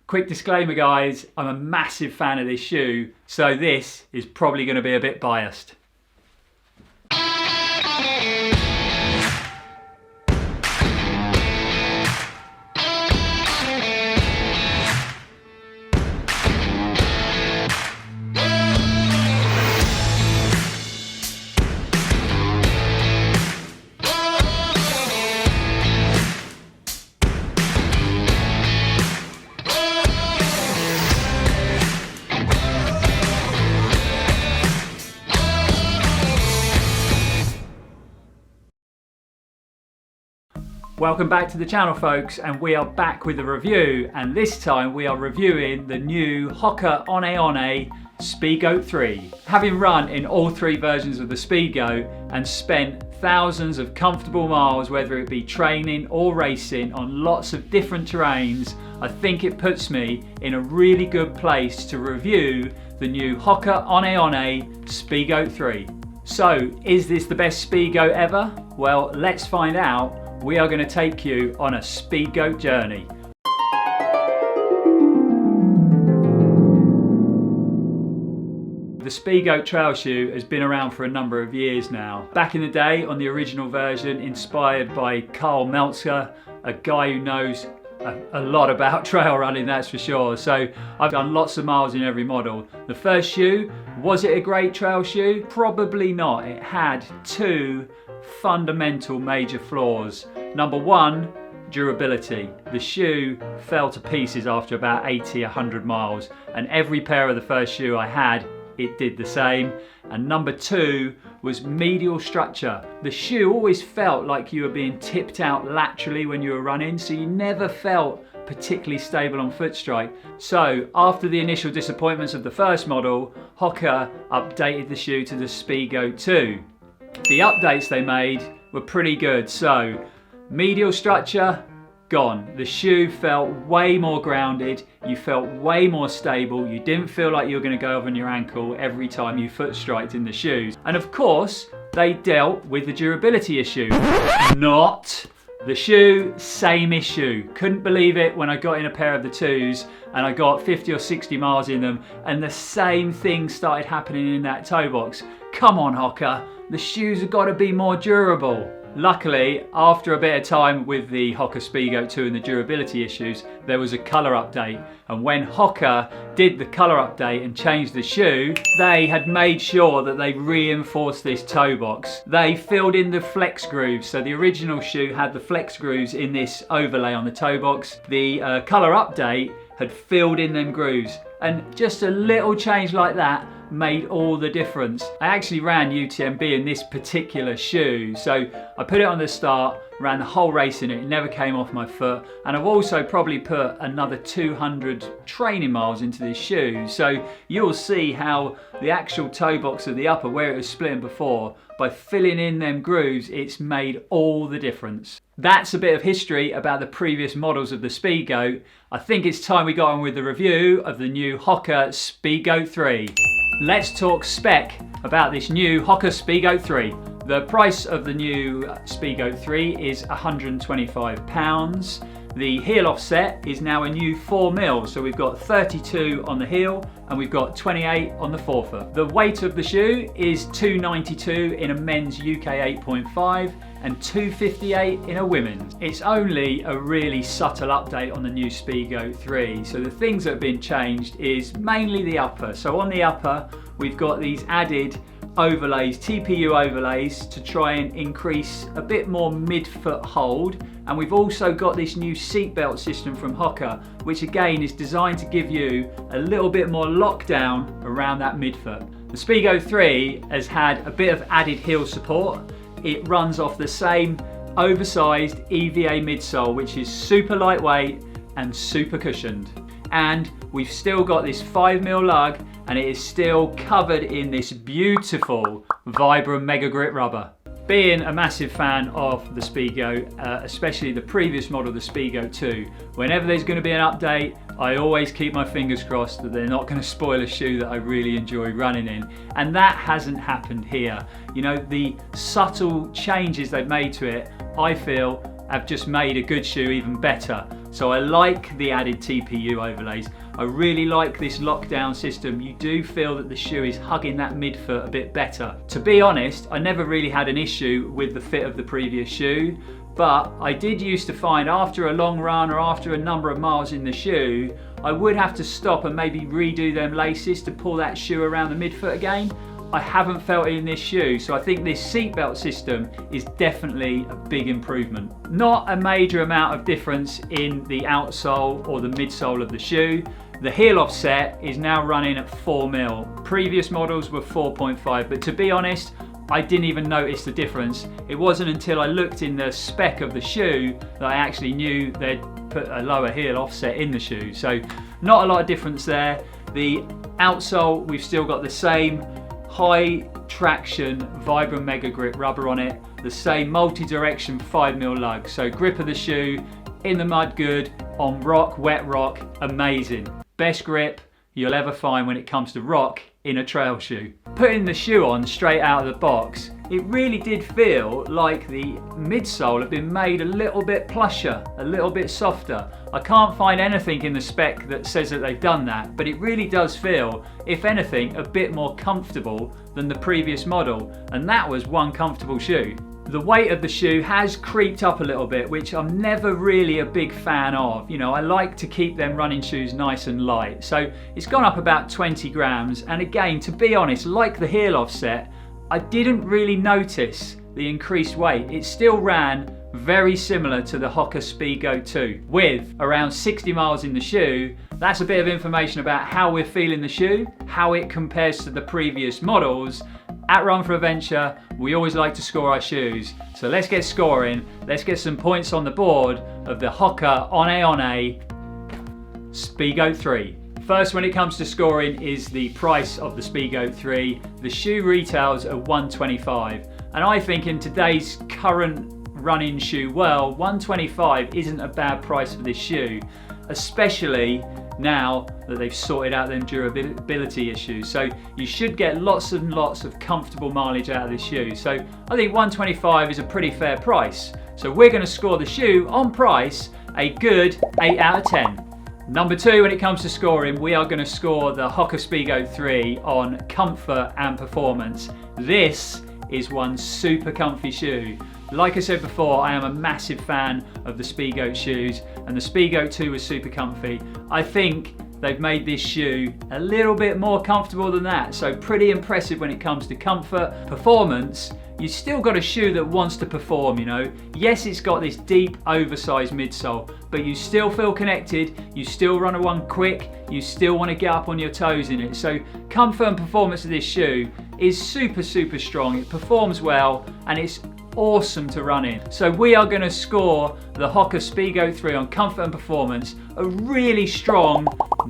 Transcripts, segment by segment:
Quick disclaimer guys, I'm a massive fan of this shoe, so this is probably going to be a bit biased. Welcome back to the channel folks, and we are back with a review, and this time we are reviewing the new HOKA ONE ONE SPEEDGOAT 3. Having run in all three versions of the Speedgoat and spent thousands of comfortable miles, whether it be training or racing on lots of different terrains, I think it puts me in a really good place to review the new HOKA ONE ONE SPEEDGOAT 3. So, is this the best Speedgoat ever? Well, let's find out. We are going to take you on a Speedgoat journey. The Speedgoat trail shoe has been around for a number of years now. Back in the day, on the original version, inspired by Karl Meltzer, a guy who knows a lot about trail running, that's for sure. So I've done lots of miles in every model. The first shoe, was it a great trail shoe? Probably not. It had two fundamental major flaws. Number one, durability. The shoe fell to pieces after about 80-100 miles, and every pair of the first shoe I had, it did the same. And number two was medial structure. The shoe always felt like you were being tipped out laterally when you were running, so you never felt particularly stable on foot strike. So after the initial disappointments of the first model, Hoka updated the shoe to the Speedgoat 2. The updates they made were pretty good. So medial structure, gone. The shoe felt way more grounded, you felt way more stable, you didn't feel like you were going to go over on your ankle every time you foot striked in the shoes. And of course, they dealt with the durability issue. Not the shoe, same issue. Couldn't believe it when I got in a pair of the twos and I got 50 or 60 miles in them, and the same thing started happening in that toe box. Come on Hoka, the shoes have got to be more durable. Luckily, after a bit of time with the Hoka Speedgoat 2 and the durability issues, there was a colour update. And when Hoka did the colour update and changed the shoe, they had made sure that they reinforced this toe box. They filled in the flex grooves. So the original shoe had the flex grooves in this overlay on the toe box. The colour update had filled in them grooves. And just a little change like that made all the difference. I actually ran UTMB in this particular shoe, so I put it on the start, ran the whole race in it, it never came off my foot, and I've also probably put another 200 training miles into this shoe, so you'll see how the actual toe box of the upper, where it was splitting before, by filling in them grooves, it's made all the difference. That's a bit of history about the previous models of the Speedgoat. I think it's time we got on with the review of the new Hoka Speedgoat 3. Let's talk spec about this new Hoka Speedgoat 3. The price of the new Speedgoat 3 is £125. The heel offset is now a new 4mm, so we've got 32 on the heel and we've got 28 on the forefoot. The weight of the shoe is 292 in a men's UK 8.5 and 258 in a women's. It's only a really subtle update on the new Speedgoat 3. So the things that have been changed is mainly the upper. So on the upper, we've got these added overlays, TPU overlays, to try and increase a bit more mid-foot hold. And we've also got this new seatbelt system from Hoka, which again is designed to give you a little bit more lockdown around that midfoot. The Speedgoat 3 has had a bit of added heel support. It runs off the same oversized EVA midsole, which is super lightweight and super cushioned. And we've still got this 5mm lug, and it is still covered in this beautiful Vibram Mega Grip rubber. Being a massive fan of the Speedgoat, especially the previous model, the Speedgoat 2, whenever there's going to be an update, I always keep my fingers crossed that they're not going to spoil a shoe that I really enjoy running in. And that hasn't happened here. You know, the subtle changes they've made to it, I feel, have just made a good shoe even better. So I like the added TPU overlays. I really like this lockdown system. You do feel that the shoe is hugging that midfoot a bit better. To be honest, I never really had an issue with the fit of the previous shoe, but I did used to find after a long run or after a number of miles in the shoe, I would have to stop and maybe redo them laces to pull that shoe around the midfoot again. I haven't felt it in this shoe, so I think this seatbelt system is definitely a big improvement. Not a major amount of difference in the outsole or the midsole of the shoe. The heel offset is now running at 4mm. Previous models were 4.5, but to be honest, I didn't even notice the difference. It wasn't until I looked in the spec of the shoe that I actually knew they'd put a lower heel offset in the shoe. So not a lot of difference there. The outsole, we've still got the same high traction Vibram Mega Grip rubber on it, the same multi-direction 5mm lug. So grip of the shoe, in the mud good, on rock, wet rock, amazing. Best grip you'll ever find when it comes to rock in a trail shoe. Putting the shoe on straight out of the box, it really did feel like the midsole had been made a little bit plusher, a little bit softer. I can't find anything in the spec that says that they've done that, but it really does feel, if anything, a bit more comfortable than the previous model, and that was one comfortable shoe. The weight of the shoe has creeped up a little bit, which I'm never really a big fan of. You know, I like to keep them running shoes nice and light. So it's gone up about 20 grams. And again, to be honest, like the heel offset, I didn't really notice the increased weight. It still ran very similar to the HOKA SPEEDGOAT 2 with around 60 miles in the shoe. That's a bit of information about how we're feeling the shoe, how it compares to the previous models. At Run4Adventure, we always like to score our shoes. So let's get scoring. Let's get some points on the board of the HOKA ONE SPEEDGOAT 3. First, when it comes to scoring, is the price of the SPEEDGOAT 3. The shoe retails at $125. And I think in today's current running shoe world, $125 isn't a bad price for this shoe, especially now that they've sorted out them durability issues. So you should get lots and lots of comfortable mileage out of this shoe. So I think $125 is a pretty fair price. So we're going to score the shoe on price a good 8 out of 10. Number 2, when it comes to scoring, we are going to score the HOKA SPEEDGOAT 3 on comfort and performance. This is one super comfy shoe. Like I said before, I am a massive fan of the SPEEDGOAT shoes, and the SPEEDGOAT 2 was super comfy. I think they've made this shoe a little bit more comfortable than that, so pretty impressive when it comes to comfort. Performance, you still got a shoe that wants to perform, you know. Yes, it's got this deep, oversized midsole, but you still feel connected, you still run a one quick, you still want to get up on your toes in it. So comfort and performance of this shoe is super, super strong. It performs well, and it's awesome to run in. So we are going to score the HOKA SPEEDGOAT 3 on comfort and performance a really strong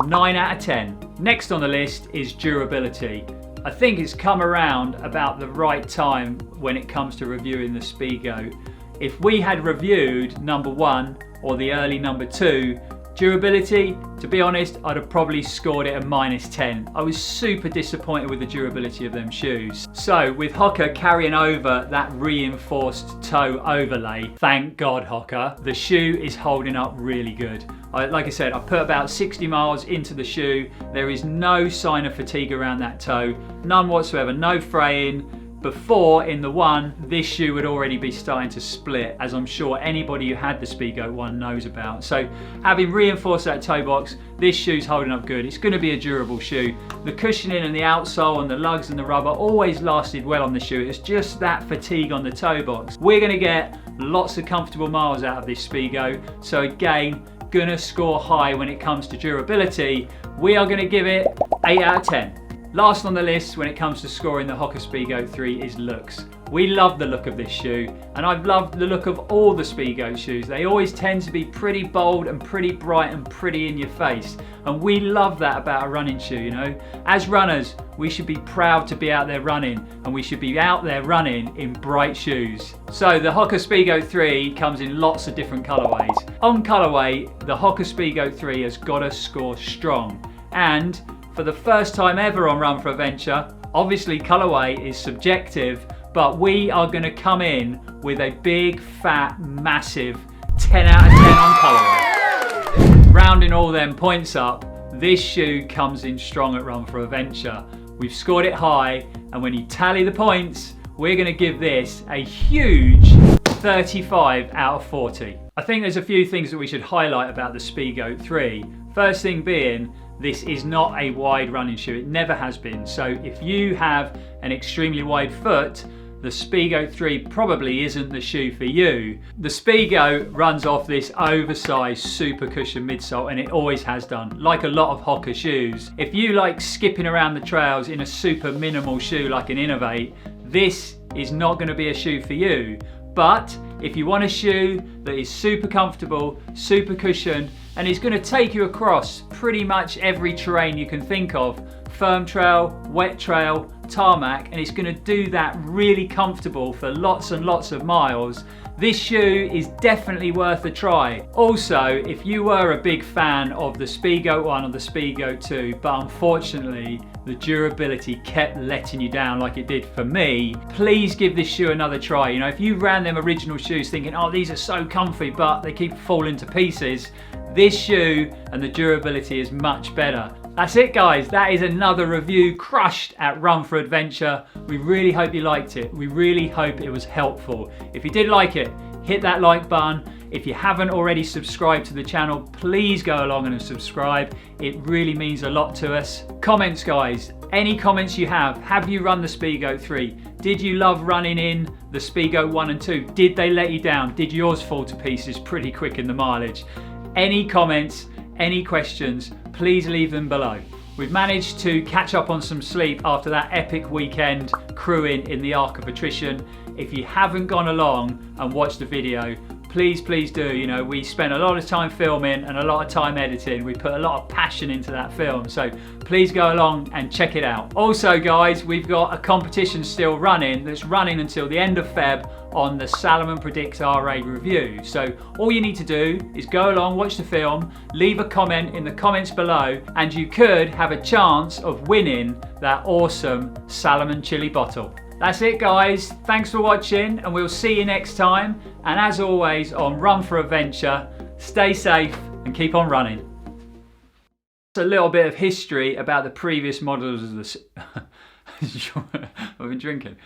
9 out of 10. Next on the list is durability. I think it's come around about the right time when it comes to reviewing the SPEEDGOAT. If we had reviewed number 1 or the early number 2, durability, to be honest, I'd have probably scored it a -10. I was super disappointed with the durability of them shoes. So with HOKA carrying over that reinforced toe overlay, thank God HOKA, the shoe is holding up really good. Like I said, I put about 60 miles into the shoe. There is no sign of fatigue around that toe, none whatsoever, no fraying. Before, in the one, this shoe would already be starting to split, as I'm sure anybody who had the SPEEDGOAT 1 knows about. So having reinforced that toe box, this shoe's holding up good. It's going to be a durable shoe. The cushioning and the outsole and the lugs and the rubber always lasted well on the shoe. It's just that fatigue on the toe box. We're going to get lots of comfortable miles out of this SPEEDGOAT. So again, gonna score high when it comes to durability. We are going to give it 8 out of 10. Last on the list when it comes to scoring the HOKA SPEEDGOAT 3 is looks. We love the look of this shoe, and I've loved the look of all the SPEEDGOAT shoes. They always tend to be pretty bold and pretty bright and pretty in your face, and we love that about a running shoe, you know. As runners, we should be proud to be out there running, and we should be out there running in bright shoes. So the HOKA SPEEDGOAT 3 comes in lots of different colorways. On colorway, the HOKA SPEEDGOAT 3 has got to score strong, and for the first time ever on Run4Adventure, obviously colorway is subjective, but we are going to come in with a big, fat, massive 10 out of 10 on colorway. rounding all them points up, this shoe comes in strong at Run4Adventure. We've scored it high, and when you tally the points, we're going to give this a huge 35 out of 40. I think there's a few things that we should highlight about the Speedgoat 3. First thing being, this is not a wide running shoe. It never has been. So if you have an extremely wide foot, the Speedgoat 3 probably isn't the shoe for you. The Speedgoat runs off this oversized super cushion midsole, and it always has done, like a lot of HOKA shoes. If you like skipping around the trails in a super minimal shoe like an Innovate, this is not going to be a shoe for you. But if you want a shoe that is super comfortable, super cushioned, and is going to take you across pretty much every terrain you can think of, firm trail, wet trail, tarmac, and it's going to do that really comfortable for lots and lots of miles, this shoe is definitely worth a try. Also, if you were a big fan of the Speedgoat 1 or the Speedgoat 2, but unfortunately the durability kept letting you down like it did for me, please give this shoe another try. You know, if you ran them original shoes thinking, oh, these are so comfy, but they keep falling to pieces, this shoe and the durability is much better. That's it, guys. That is another review crushed at Run4Adventure. We really hope you liked it. We really hope it was helpful. If you did like it, hit that like button. If you haven't already subscribed to the channel, please go along and subscribe. It really means a lot to us. Comments, guys. Any comments you have you run the Speedgoat 3? Did you love running in the Speedgoat 1 and 2? Did they let you down? Did yours fall to pieces pretty quick in the mileage? Any comments, any questions, please leave them below. We've managed to catch up on some sleep after that epic weekend crewing in the Arc of Attrition. If you haven't gone along and watched the video, please do. You know, we spent a lot of time filming and a lot of time editing. We put a lot of passion into that film, so please go along and check it out. Also, guys, we've got a competition still running that's running until the end of Feb on the Salomon Predicts RA review. So all you need to do is go along, watch the film, leave a comment in the comments below, and you could have a chance of winning that awesome Salomon chili bottle. That's it, guys. Thanks for watching, and we'll see you next time. And as always, on Run4Adventure, stay safe and keep on running. A little bit of history about the previous models of the... I've been drinking.